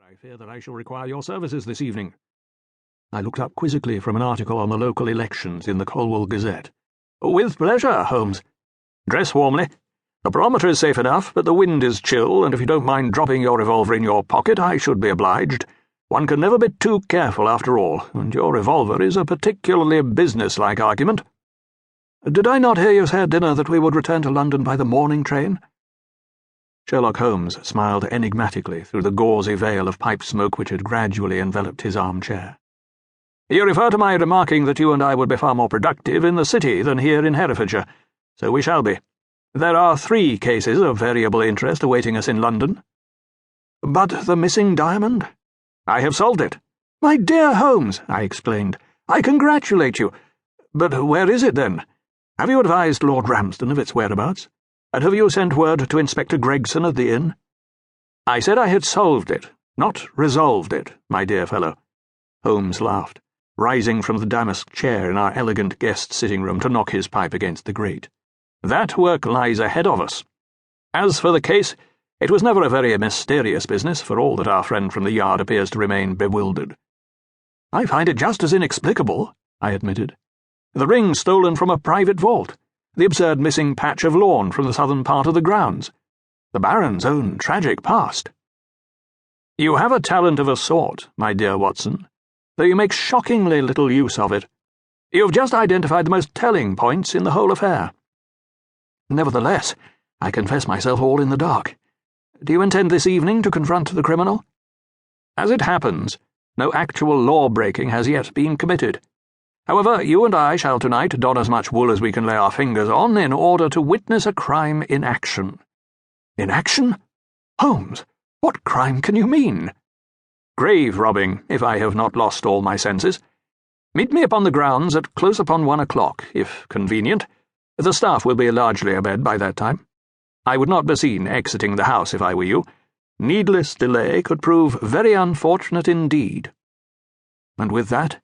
I fear that I shall require your services this evening. I looked up quizzically from an article on the local elections in the Colwell Gazette. With pleasure, Holmes. Dress warmly. The barometer is safe enough, but the wind is chill, and if you don't mind dropping your revolver in your pocket, I should be obliged. One can never be too careful, after all, and your revolver is a particularly business-like argument. Did I not hear you say at dinner that we would return to London by the morning train? Sherlock Holmes smiled enigmatically through the gauzy veil of pipe smoke which had gradually enveloped his armchair. You refer to my remarking that you and I would be far more productive in the city than here in Herefordshire. So we shall be. There are 3 cases of variable interest awaiting us in London. But the missing diamond? I have solved it. My dear Holmes, I explained, I congratulate you. But where is it, then? Have you advised Lord Ramsden of its whereabouts? And have you sent word to Inspector Gregson at the inn? I said I had solved it, not resolved it, my dear fellow. Holmes laughed, rising from the damask chair in our elegant guest sitting-room to knock his pipe against the grate. That work lies ahead of us. As for the case, it was never a very mysterious business, for all that our friend from the Yard appears to remain bewildered. I find it just as inexplicable, I admitted. The ring stolen from a private vault, the absurd missing patch of lawn from the southern part of the grounds, the Baron's own tragic past. You have a talent of a sort, my dear Watson, though you make shockingly little use of it. You have just identified the most telling points in the whole affair. Nevertheless, I confess myself all in the dark. Do you intend this evening to confront the criminal? As it happens, no actual law-breaking has yet been committed. However, you and I shall tonight don as much wool as we can lay our fingers on in order to witness a crime in action. In action? Holmes, what crime can you mean? Grave robbing, if I have not lost all my senses. Meet me upon the grounds at close upon 1 o'clock, if convenient. The staff will be largely abed by that time. I would not be seen exiting the house if I were you. Needless delay could prove very unfortunate indeed. And with that,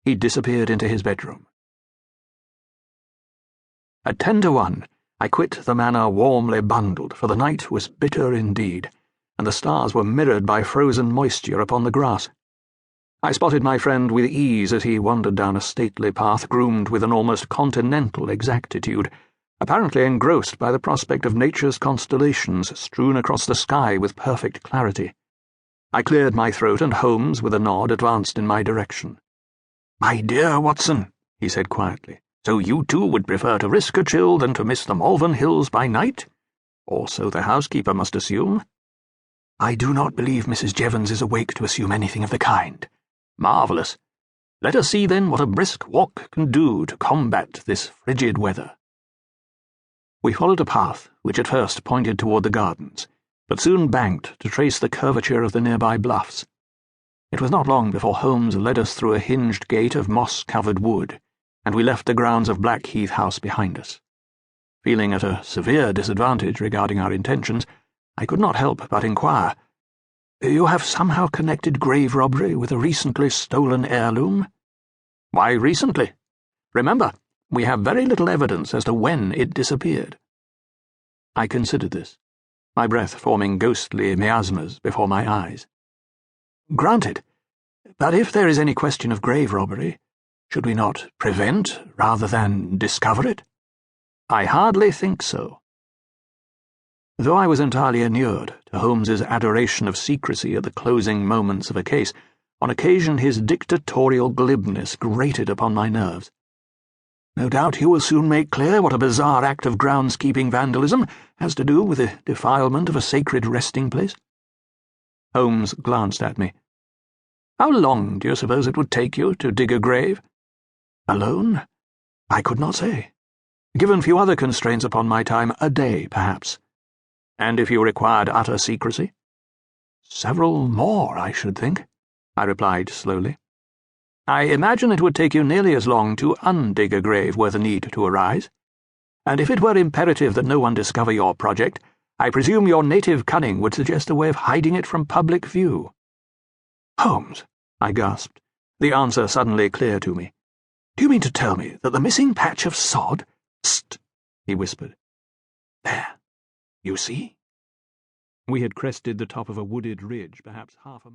he disappeared into his bedroom. At 10 to 1, I quit the manor warmly bundled, for the night was bitter indeed, and the stars were mirrored by frozen moisture upon the grass. I spotted my friend with ease as he wandered down a stately path groomed with an almost continental exactitude, apparently engrossed by the prospect of nature's constellations strewn across the sky with perfect clarity. I cleared my throat, and Holmes, with a nod, advanced in my direction. "My dear Watson," he said quietly, "so you too would prefer to risk a chill than to miss the Malvern Hills by night? Also the housekeeper must assume." "I do not believe Mrs. Jevons is awake to assume anything of the kind." "Marvellous. Let us see, then, what a brisk walk can do to combat this frigid weather." We followed a path which at first pointed toward the gardens, but soon banked to trace the curvature of the nearby bluffs. It was not long before Holmes led us through a hinged gate of moss-covered wood, and we left the grounds of Blackheath House behind us. Feeling at a severe disadvantage regarding our intentions, I could not help but inquire, "You have somehow connected grave robbery with a recently stolen heirloom?" "Why recently? Remember, we have very little evidence as to when it disappeared." I considered this, my breath forming ghostly miasmas before my eyes. "Granted, but if there is any question of grave robbery, should we not prevent rather than discover it?" "I hardly think so." Though I was entirely inured to Holmes's adoration of secrecy at the closing moments of a case, on occasion his dictatorial glibness grated upon my nerves. "No doubt you will soon make clear what a bizarre act of groundskeeping vandalism has to do with the defilement of a sacred resting place." Holmes glanced at me. "How long do you suppose it would take you to dig a grave?" "Alone? I could not say. Given few other constraints upon my time, a day, perhaps." "And if you required utter secrecy?" "Several more, I should think," I replied slowly. "I imagine it would take you nearly as long to undig a grave were the need to arise. And if it were imperative that no one discover your project, I presume your native cunning would suggest a way of hiding it from public view." "Holmes," I gasped, the answer suddenly clear to me. "Do you mean to tell me that the missing patch of sod—" "St," he whispered. "There. You see?" We had crested the top of a wooded ridge, perhaps half a